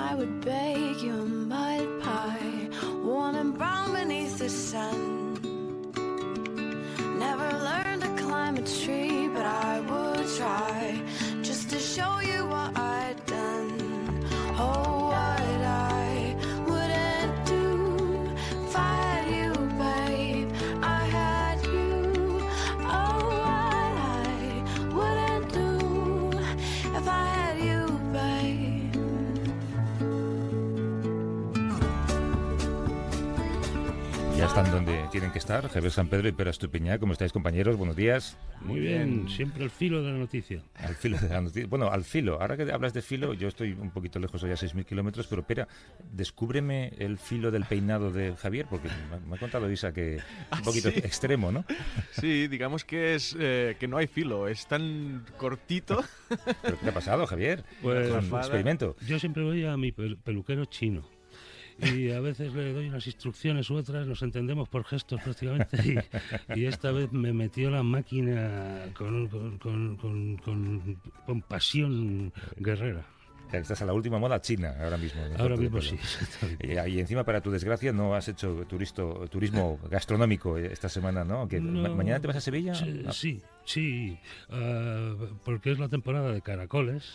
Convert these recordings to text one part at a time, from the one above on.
I would bake you a mud pie, warm and brown beneath the sun. Never learned to climb a tree, but I would try, just to show you what I'd done. Oh, what I wouldn't do if I had you, babe. I had you. Oh, what I wouldn't do if I had you, babe. Ya están donde tienen que estar, Javier San Pedro y Pere Estupiñán. ¿Cómo estáis, compañeros? Buenos días. Muy bien, siempre al filo de la noticia. Al filo de la noticia. Bueno, al filo. Ahora que hablas de filo, yo estoy un poquito lejos, hoy a 6.000 kilómetros, pero Pera, descúbreme el filo del peinado de Javier, porque me ha contado Isa que es un poquito extremo, ¿no? Sí, digamos que es que no hay filo, es tan cortito. ¿Pero qué te ha pasado, Javier? Pues, ¿Es un experimento? Yo siempre voy a mi peluquero chino. Y a veces le doy unas instrucciones u otras, nos entendemos por gestos prácticamente, y esta vez me metió la máquina con pasión guerrera. Estás a la última moda china ahora mismo. Ahora mismo sí. Y encima, para tu desgracia, no has hecho turismo gastronómico esta semana, ¿no? No. ¿Mañana te vas a Sevilla? Sí, porque es la temporada de caracoles.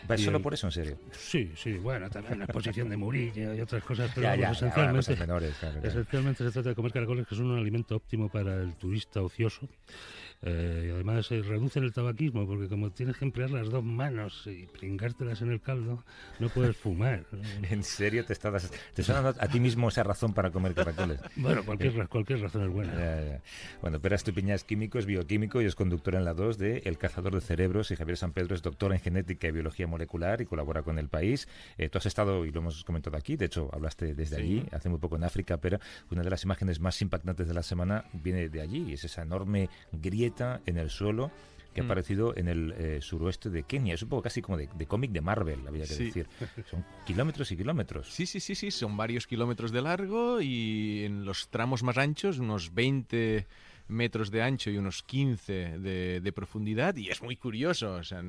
¿Vas solo por eso, en serio? Sí, bueno, también la exposición de Murillo y otras cosas, pero Ya, esencialmente, cosas menores, claro. esencialmente se trata de comer caracoles, que son un alimento óptimo para el turista ocioso. Y además reducen el tabaquismo, porque como tienes que emplear las dos manos y pringártelas en el caldo, no puedes fumar. ¿En serio te estás dando a ti mismo esa razón para comer caracoles? Bueno, cualquier razón es buena. Ya. Bueno, Pere Estupiñán es químico, es bioquímico y es conductor en la 2 de El Cazador de Cerebros, y Javier San Pedro es doctor en genética y biología molecular y colabora con El País. Tú has estado, y lo hemos comentado aquí, de hecho hablaste desde allí, hace muy poco en África, pero una de las imágenes más impactantes de la semana viene de allí, y es esa enorme grieta en el suelo que ha aparecido en el suroeste de Kenia. Es un poco casi como de cómic de Marvel, había que decir. Son kilómetros y kilómetros. Sí, son varios kilómetros de largo y en los tramos más anchos, unos 20 metros de ancho y unos 15 de profundidad, y es muy curioso, o sea,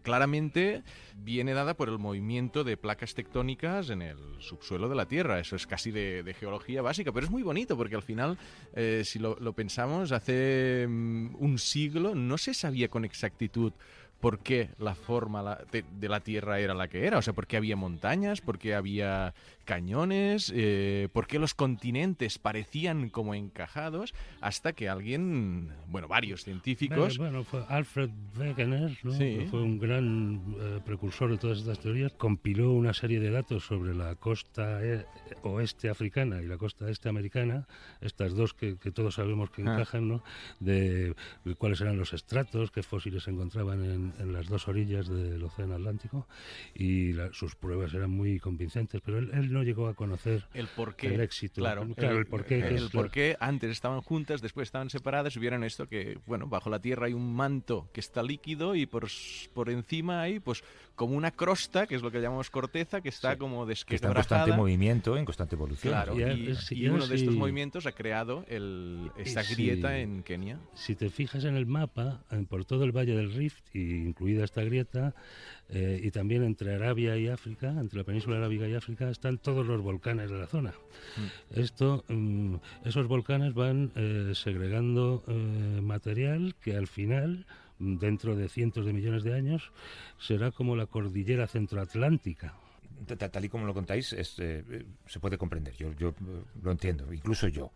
claramente viene dada por el movimiento de placas tectónicas en el subsuelo de la Tierra. Eso es casi de geología básica, pero es muy bonito porque al final, si lo pensamos, hace un siglo no se sabía con exactitud por qué la forma de la Tierra era la que era. O sea, por qué había montañas, por qué había cañones, por qué los continentes parecían como encajados, hasta que varios científicos... Fue Alfred Wegener, ¿no? Sí. Que fue un gran precursor de todas estas teorías. Compiló una serie de datos sobre la costa oeste africana y la costa este americana, estas dos que todos sabemos que encajan, ¿no? De cuáles eran los estratos, qué fósiles se encontraban en las dos orillas del Océano Atlántico, y sus pruebas eran muy convincentes, pero él no llegó a conocer el porqué, el éxito. Claro, el porqué. El porqué, antes estaban juntas, después estaban separadas, y vieron esto que, bajo la Tierra hay un manto que está líquido y por encima hay, pues, como una crosta, que es lo que llamamos corteza, que está como desquebrajada. Que está en constante movimiento, en constante evolución. Claro, y uno de estos movimientos ha creado esta grieta en Kenia. Si te fijas en el mapa, por todo el Valle del Rift, incluida esta grieta, y también entre Arabia y África, entre la península arábiga y África, están todos los volcanes de la zona. Esos volcanes van segregando material que al final, dentro de cientos de millones de años, será como la cordillera centroatlántica. Tal y como lo contáis, se puede comprender. Yo lo entiendo, incluso yo.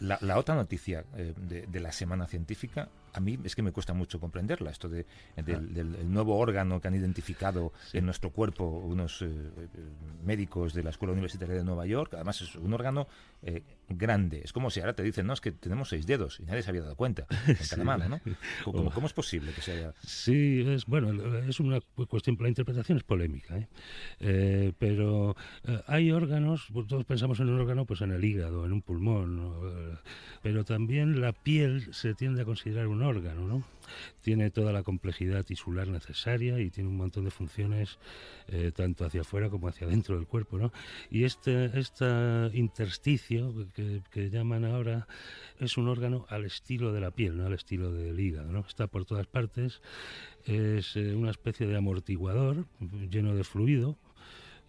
La otra noticia de la semana científica, a mí es que me cuesta mucho comprenderla, esto del nuevo órgano que han identificado en nuestro cuerpo unos médicos de la Escuela Universitaria de Nueva York. Además es un órgano grande. Es como si ahora te dicen, no, es que tenemos 6 dedos y nadie se había dado cuenta en cada mano, ¿no? ¿Cómo es posible que se haya...? Sí, es una cuestión, la interpretación es polémica, pero hay órganos, todos pensamos en un órgano, pues en el hígado, en un pulmón, pero también la piel se tiende a considerar un órgano, ¿no? Tiene toda la complejidad tisular necesaria y tiene un montón de funciones tanto hacia afuera como hacia adentro del cuerpo, ¿no? Y este intersticio que llaman ahora es un órgano al estilo de la piel, no al estilo del hígado, ¿no? Está por todas partes, es una especie de amortiguador lleno de fluido,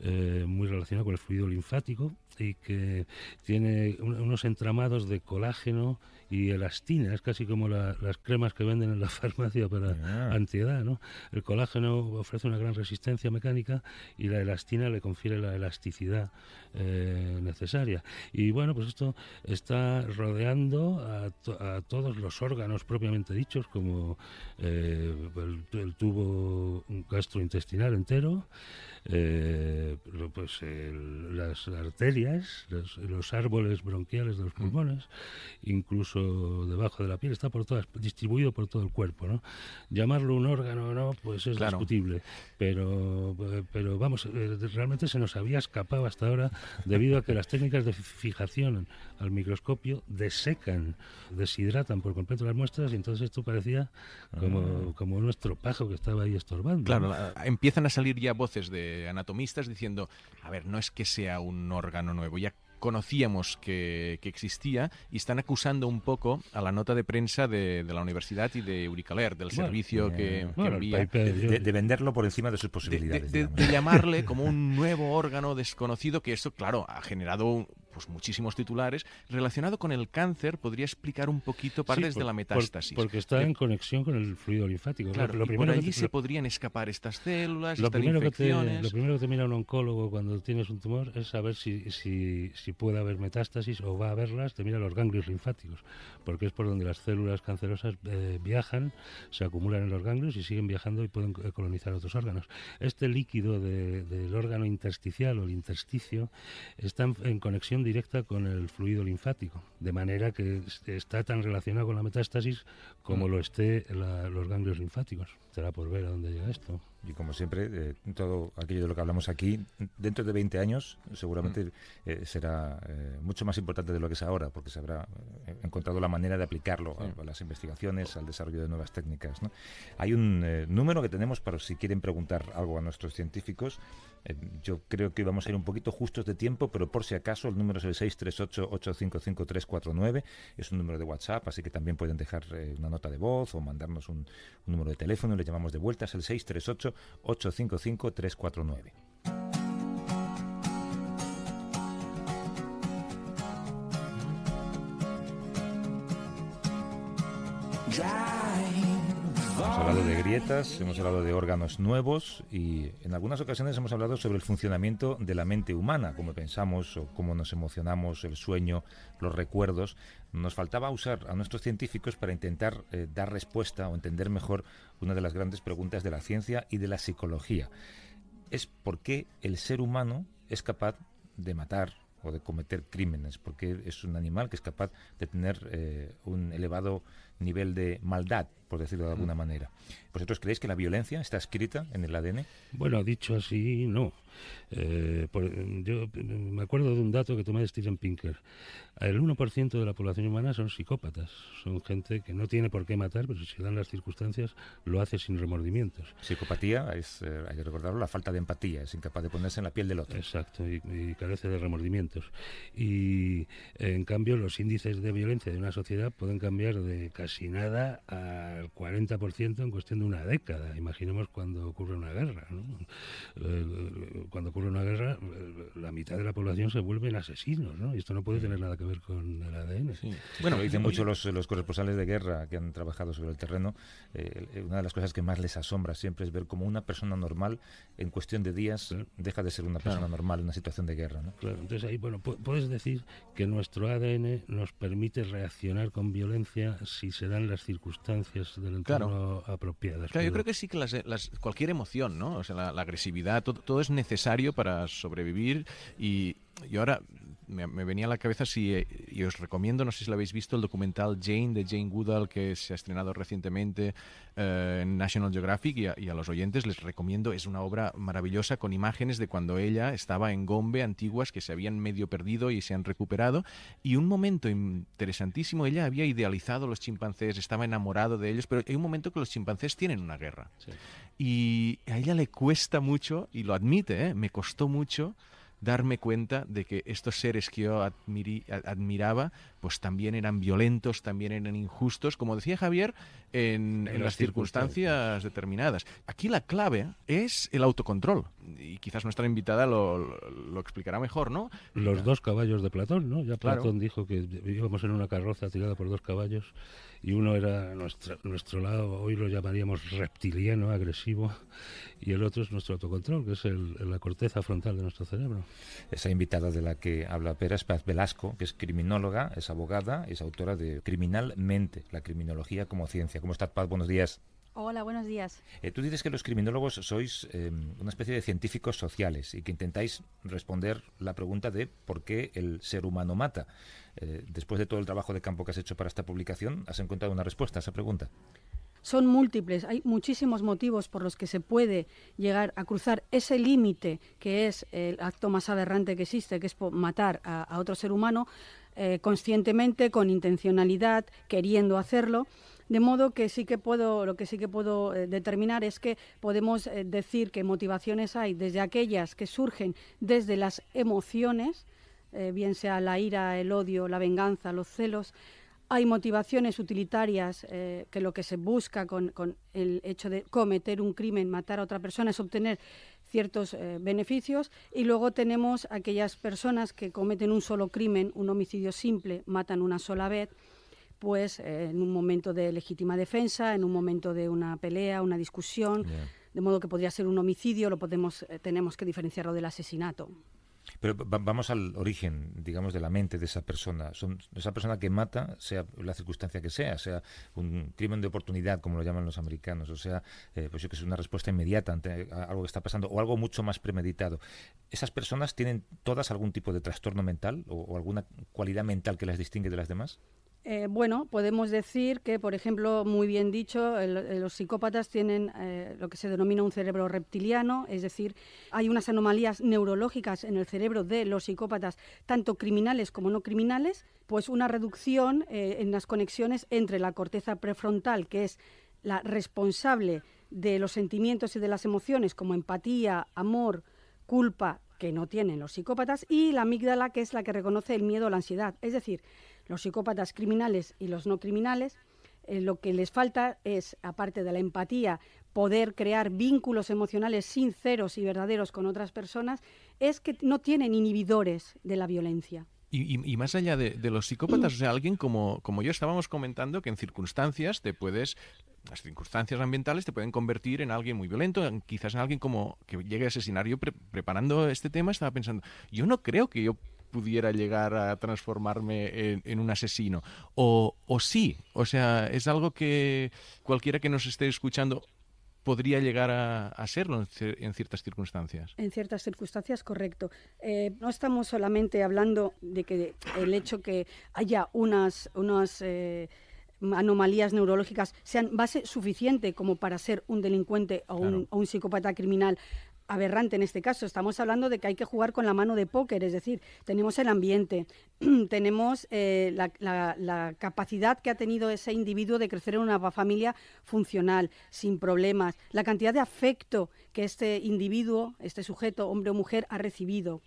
muy relacionado con el fluido linfático y que tiene unos entramados de colágeno y elastina. Es casi como las cremas que venden en la farmacia para antiedad, ¿no? El colágeno ofrece una gran resistencia mecánica y la elastina le confiere la elasticidad necesaria. Y bueno, pues esto está rodeando a todos los órganos propiamente dichos, como el tubo gastrointestinal entero, pues las arterias, los árboles bronquiales de los pulmones, incluso debajo de la piel, está distribuido por todo el cuerpo, ¿no? Llamarlo un órgano o no, pues es discutible, pero vamos, realmente se nos había escapado hasta ahora debido a que las técnicas de fijación al microscopio deshidratan por completo las muestras, y entonces esto parecía como un estropajo que estaba ahí estorbando. Claro, ¿no? Empiezan a salir ya voces de anatomistas diciendo, a ver, no es que sea un órgano nuevo, ya conocíamos que existía, y están acusando un poco a la nota de prensa de la universidad y de Euricaler, del servicio que envía. De venderlo por encima de sus posibilidades. De llamarle como un nuevo órgano desconocido, que esto, claro, ha generado pues muchísimos titulares. Relacionado con el cáncer, podría explicar un poquito partes de la metástasis. Porque está en conexión con el fluido linfático. Claro, lo y por allí se podrían escapar estas células, estas infecciones. Lo primero que te mira un oncólogo cuando tienes un tumor es saber si puede haber metástasis o va a haberlas. Te mira los ganglios linfáticos, porque es por donde las células cancerosas viajan, se acumulan en los ganglios y siguen viajando y pueden colonizar otros órganos. Este líquido del órgano intersticial o el intersticio está en conexión directa con el fluido linfático, de manera que está tan relacionado con la metástasis como lo esté los ganglios linfáticos. Será por ver a dónde llega esto. Y como siempre, todo aquello de lo que hablamos aquí, dentro de 20 años seguramente será mucho más importante de lo que es ahora, porque se habrá encontrado la manera de aplicarlo a las investigaciones, al desarrollo de nuevas técnicas, ¿no? Hay un número que tenemos para si quieren preguntar algo a nuestros científicos. Yo creo que vamos a ir un poquito justos de tiempo, pero por si acaso el número es el 638-855-349, es un número de WhatsApp, así que también pueden dejar una nota de voz o mandarnos un número de teléfono, le llamamos de vuelta, es el 638-855-349. Hemos hablado de grietas, hemos hablado de órganos nuevos y en algunas ocasiones hemos hablado sobre el funcionamiento de la mente humana, cómo pensamos o cómo nos emocionamos, el sueño, los recuerdos. Nos faltaba usar a nuestros científicos para intentar dar respuesta o entender mejor una de las grandes preguntas de la ciencia y de la psicología. Es por qué el ser humano es capaz de matar o de cometer crímenes, porque es un animal que es capaz de tener un elevado nivel de maldad, por decirlo de alguna manera. ¿Vosotros creéis que la violencia está escrita en el ADN? Bueno, dicho así, no. Yo me acuerdo de un dato que tomé de Steven Pinker. El 1% de la población humana son psicópatas. Son gente que no tiene por qué matar, pero si se dan las circunstancias, lo hace sin remordimientos. Psicopatía es, hay que recordarlo, la falta de empatía. Es incapaz de ponerse en la piel del otro. Exacto, y carece de remordimientos. Y en cambio, los índices de violencia de una sociedad pueden cambiar de casi nada al 40% en cuestión de una década. Imaginemos cuando ocurre una guerra, ¿no? Cuando ocurre una guerra, la mitad de la población se vuelven asesinos, ¿no? Y esto no puede tener nada que ver con el ADN. Sí. Bueno, lo dicen mucho los corresponsales de guerra que han trabajado sobre el terreno. Una de las cosas que más les asombra siempre es ver cómo una persona normal, en cuestión de días, deja de ser una persona normal en una situación de guerra, ¿no? Claro, entonces ahí, bueno, puedes decir que nuestro ADN nos permite reaccionar con violencia si se dan las circunstancias del entorno apropiadas. Claro, yo creo que sí que cualquier emoción, ¿no? O sea, la agresividad, todo es necesario para sobrevivir. Y ahora me venía a la cabeza, y os recomiendo, no sé si lo habéis visto, el documental Jane, de Jane Goodall, que se ha estrenado recientemente en National Geographic, y a los oyentes les recomiendo. Es una obra maravillosa con imágenes de cuando ella estaba en Gombe, antiguas, que se habían medio perdido y se han recuperado, y un momento interesantísimo, ella había idealizado los chimpancés, estaba enamorado de ellos, pero hay un momento que los chimpancés tienen una guerra. Sí. Y a ella le cuesta mucho, y lo admite, me costó mucho darme cuenta de que estos seres que yo admiraba, pues también eran violentos, también eran injustos, como decía Javier, en las circunstancias determinadas. Aquí la clave es el autocontrol. y quizás nuestra invitada lo explicará mejor, ¿no? Los 2 caballos de Platón, ¿no? Ya Claro. Platón dijo que íbamos en una carroza tirada por 2 caballos y uno era nuestro lado, hoy lo llamaríamos reptiliano, agresivo, y el otro es nuestro autocontrol, que es la corteza frontal de nuestro cerebro. Esa invitada de la que habla Pera es Paz Velasco, que es criminóloga, es abogada, es autora de Criminalmente, la criminología como ciencia. ¿Cómo estás, Paz? Buenos días. Hola, buenos días. Tú dices que los criminólogos sois una especie de científicos sociales y que intentáis responder la pregunta de por qué el ser humano mata. Después de todo el trabajo de campo que has hecho para esta publicación, ¿has encontrado una respuesta a esa pregunta? Son múltiples, hay muchísimos motivos por los que se puede llegar a cruzar ese límite que es el acto más aberrante que existe, que es matar a otro ser humano conscientemente, con intencionalidad, queriendo hacerlo. De modo que lo que sí que puedo determinar es que podemos decir que motivaciones hay desde aquellas que surgen desde las emociones, bien sea la ira, el odio, la venganza, los celos. Hay motivaciones utilitarias que lo que se busca con el hecho de cometer un crimen, matar a otra persona, es obtener ciertos beneficios. Y luego tenemos aquellas personas que cometen un solo crimen, un homicidio simple, matan una sola vez, pues en un momento de legítima defensa, en un momento de una pelea, una discusión, de modo que podría ser un homicidio, tenemos que diferenciarlo del asesinato. Pero vamos al origen, digamos, de la mente de esa persona. Esa persona que mata, sea la circunstancia que sea un crimen de oportunidad, como lo llaman los americanos, o sea, pues yo que sé, una respuesta inmediata ante algo que está pasando, o algo mucho más premeditado. ¿Esas personas tienen todas algún tipo de trastorno mental o alguna cualidad mental que las distingue de las demás? Bueno, podemos decir que, por ejemplo, muy bien dicho, los psicópatas tienen lo que se denomina un cerebro reptiliano, es decir, hay unas anomalías neurológicas en el cerebro de los psicópatas, tanto criminales como no criminales, pues una reducción en las conexiones entre la corteza prefrontal, que es la responsable de los sentimientos y de las emociones, como empatía, amor, culpa, que no tienen los psicópatas, y la amígdala, que es la que reconoce el miedo o la ansiedad. Es decir, los psicópatas criminales y los no criminales, lo que les falta es, aparte de la empatía, poder crear vínculos emocionales sinceros y verdaderos con otras personas, es que no tienen inhibidores de la violencia. Y más allá de los psicópatas, o sea, alguien como yo estábamos comentando que en las circunstancias ambientales te pueden convertir en alguien muy violento, quizás en alguien como que llegue a asesinar. Yo preparando este tema estaba pensando, yo no creo que yo pudiera llegar a transformarme en un asesino. O sí, o sea, es algo que cualquiera que nos esté escuchando podría llegar a serlo en ciertas circunstancias. En ciertas circunstancias, correcto. No estamos solamente hablando de que el hecho que haya unas anomalías neurológicas sean base suficiente como para ser un delincuente o un psicópata criminal aberrante en este caso. Estamos hablando de que hay que jugar con la mano de póker, es decir, tenemos el ambiente, tenemos la capacidad que ha tenido ese individuo de crecer en una familia funcional, sin problemas, la cantidad de afecto que este individuo, este sujeto, hombre o mujer, ha recibido.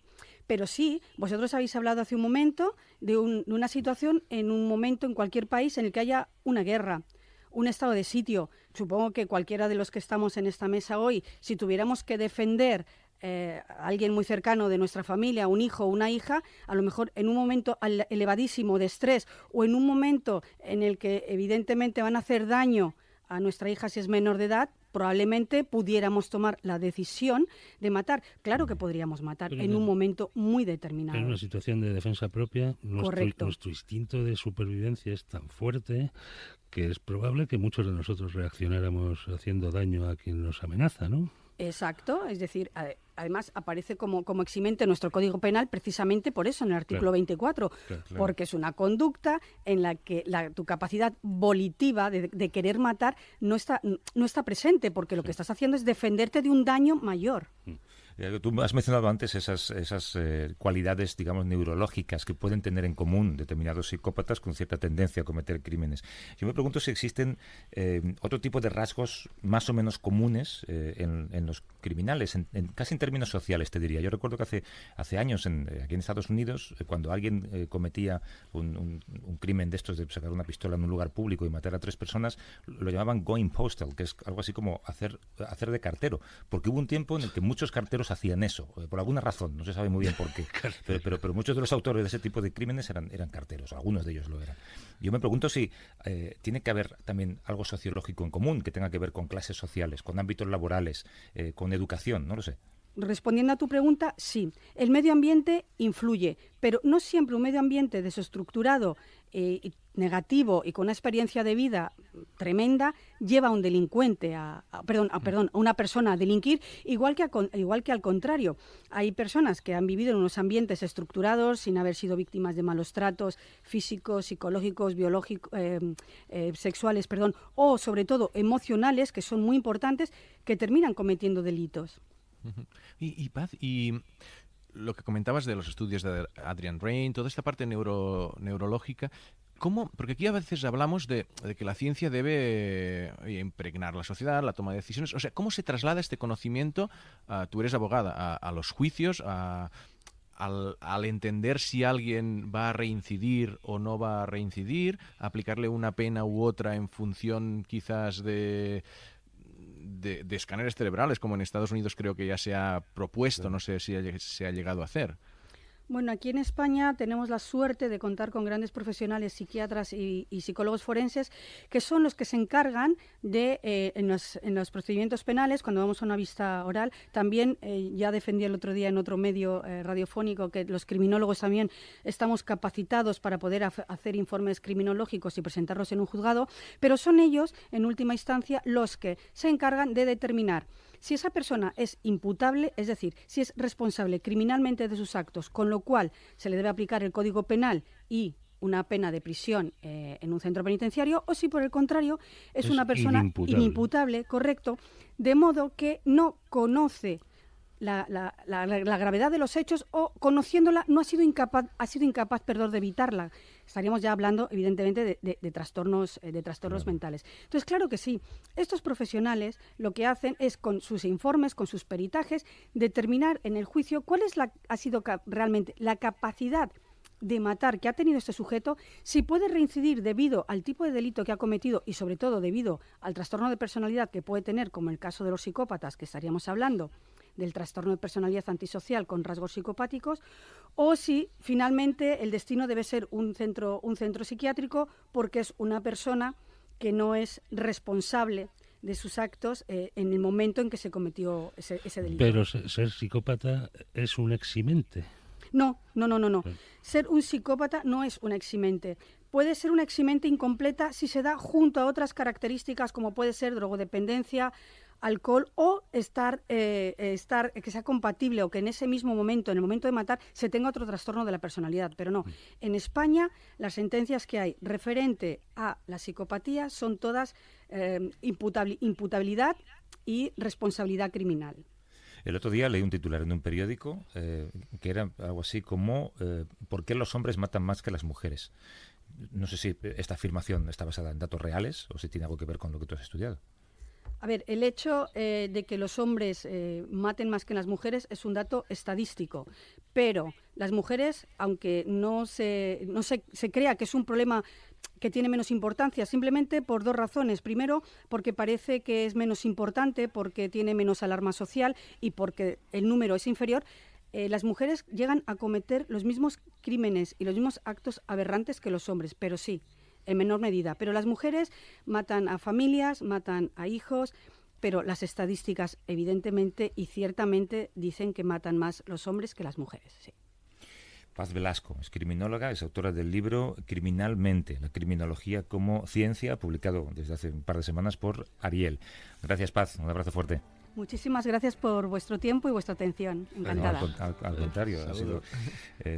Pero sí, vosotros habéis hablado hace un momento de una situación en un momento en cualquier país en el que haya una guerra, un estado de sitio. Supongo que cualquiera de los que estamos en esta mesa hoy, si tuviéramos que defender a alguien muy cercano de nuestra familia, un hijo o una hija, a lo mejor en un momento elevadísimo de estrés o en un momento en el que evidentemente van a hacer daño a nuestra hija si es menor de edad, probablemente pudiéramos tomar la decisión de matar. Claro que podríamos matar en un momento muy determinado. En una situación de defensa propia, nuestro instinto de supervivencia es tan fuerte que es probable que muchos de nosotros reaccionáramos haciendo daño a quien nos amenaza, ¿no? Exacto, es decir, además aparece como eximente en nuestro Código Penal precisamente por eso, en el artículo 24, porque es una conducta en la que tu capacidad volitiva de querer matar no está presente, porque lo que estás haciendo es defenderte de un daño mayor. Tú has mencionado antes esas cualidades, digamos, neurológicas que pueden tener en común determinados psicópatas con cierta tendencia a cometer crímenes. Yo me pregunto si existen otro tipo de rasgos más o menos comunes en los criminales, casi en términos sociales, te diría. Yo recuerdo que hace años aquí en Estados Unidos, cuando alguien cometía un crimen de estos de sacar una pistola en un lugar público y matar a 3 personas, lo llamaban going postal, que es algo así como hacer de cartero, porque hubo un tiempo en el que muchos carteros carteros hacían eso, por alguna razón, no se sabe muy bien por qué, pero muchos de los autores de ese tipo de crímenes eran carteros, algunos de ellos lo eran. Yo me pregunto si tiene que haber también algo sociológico en común, que tenga que ver con clases sociales, con ámbitos laborales, con educación, no lo sé. Respondiendo a tu pregunta, sí. El medio ambiente influye, pero no siempre un medio ambiente desestructurado, negativo y con una experiencia de vida tremenda lleva a un delincuente, a una persona a delinquir, igual que al contrario. Hay personas que han vivido en unos ambientes estructurados sin haber sido víctimas de malos tratos físicos, psicológicos, biológicos, sexuales, o sobre todo emocionales, que son muy importantes, que terminan cometiendo delitos. Y Paz, y lo que comentabas de los estudios de Adrian Rain, toda esta parte neurológica, ¿cómo? Porque aquí a veces hablamos de que la ciencia debe impregnar la sociedad, la toma de decisiones. O sea, ¿cómo se traslada este conocimiento? Tú eres abogada, a los juicios, al entender si alguien va a reincidir o no va a reincidir, aplicarle una pena u otra en función quizás de escáneres cerebrales, como en Estados Unidos creo que ya se ha propuesto, no sé si se ha llegado a hacer. Bueno, aquí en España tenemos la suerte de contar con grandes profesionales, psiquiatras y psicólogos forenses, que son los que se encargan de, en los procedimientos penales, cuando vamos a una vista oral. También, ya defendí el otro día en otro medio radiofónico, que los criminólogos también estamos capacitados para poder hacer informes criminológicos y presentarlos en un juzgado, pero son ellos, en última instancia, los que se encargan de determinar si esa persona es imputable, es decir, si es responsable criminalmente de sus actos, con lo cual se le debe aplicar el Código Penal y una pena de prisión en un centro penitenciario, o si por el contrario es una persona inimputable, correcto, de modo que no conoce la gravedad de los hechos, o conociéndola ha sido incapaz de evitarla. Estaríamos ya hablando, evidentemente, de trastornos mentales. Entonces, claro que sí. Estos profesionales lo que hacen es, con sus informes, con sus peritajes, determinar en el juicio cuál ha sido realmente la capacidad de matar que ha tenido este sujeto, si puede reincidir debido al tipo de delito que ha cometido y, sobre todo, debido al trastorno de personalidad que puede tener, como el caso de los psicópatas, que estaríamos hablando del trastorno de personalidad antisocial con rasgos psicopáticos, o si finalmente el destino debe ser un centro psiquiátrico, porque es una persona que no es responsable de sus actos en el momento en que se cometió ese delito. Pero ser psicópata es un eximente. No. Ser un psicópata no es un eximente. Puede ser una eximente incompleta si se da junto a otras características, como puede ser drogodependencia, alcohol, o estar que sea compatible, o que en ese mismo momento, en el momento de matar, se tenga otro trastorno de la personalidad. Pero no. En España, las sentencias que hay referente a la psicopatía son todas imputabilidad y responsabilidad criminal. El otro día leí un titular en un periódico que era algo así como ¿por qué los hombres matan más que las mujeres? No sé si esta afirmación está basada en datos reales o si tiene algo que ver con lo que tú has estudiado. A ver, el hecho de que los hombres maten más que las mujeres es un dato estadístico, pero las mujeres, aunque no se crea que es un problema que tiene menos importancia, simplemente por dos razones. Primero, porque parece que es menos importante, porque tiene menos alarma social y porque el número es inferior. Las mujeres llegan a cometer los mismos crímenes y los mismos actos aberrantes que los hombres, pero sí, en menor medida. Pero las mujeres matan a familias, matan a hijos, pero las estadísticas evidentemente y ciertamente dicen que matan más los hombres que las mujeres, sí. Paz Velasco es criminóloga, es autora del libro Criminalmente, la criminología como ciencia, publicado desde hace un par de semanas por Ariel. Gracias, Paz, un abrazo fuerte. Muchísimas gracias por vuestro tiempo y vuestra atención. Encantada. Al contrario, ha sido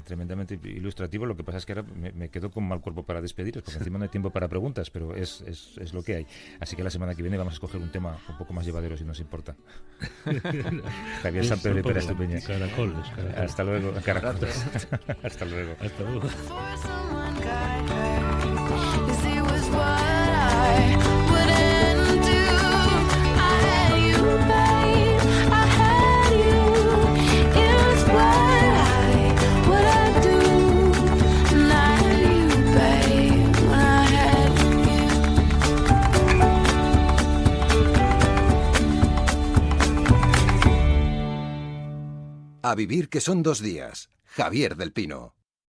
tremendamente ilustrativo. Lo que pasa es que ahora me quedo con mal cuerpo para despediros, porque encima no hay tiempo para preguntas, pero es lo que hay. Así que la semana que viene vamos a escoger un tema un poco más llevadero, si nos importa. Javier San Pedro y Pera Estupiña. Caracoles. Hasta luego. Caracoles. Hasta luego. Hasta luego. For someone kind, 'cause it was what I wouldn't do. I had you, babe, I had you. It was what I do. And I had you, babe, when I had you. A vivir que son 2 días. Javier del Pino.